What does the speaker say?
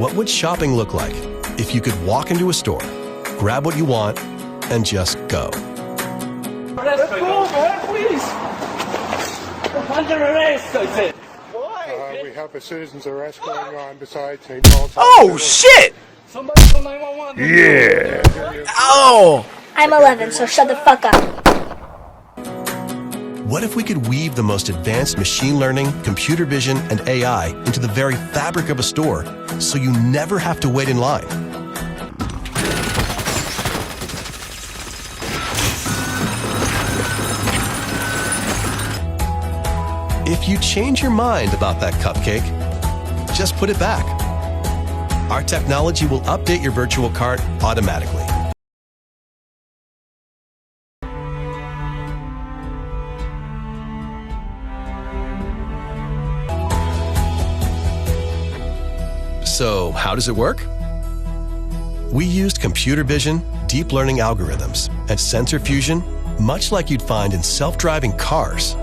What would shopping look like if you could walk into a store, grab what you want, and just go? Let's go, man, please! Under arrest, I said. We have a citizen's arrest going on beside St. Paul's. Oh shit! Somebody call 911. Yeah. Oh. I'm 11, so shut the fuck up. What if we could weave the most advanced machine learning, computer vision, and AI into the very fabric of a store so you never have to wait in line? If you change your mind about that cupcake, just put it back. Our technology will update your virtual cart automatically. So, how does it work? We used computer vision, deep learning algorithms, and sensor fusion, much like you'd find in self-driving cars.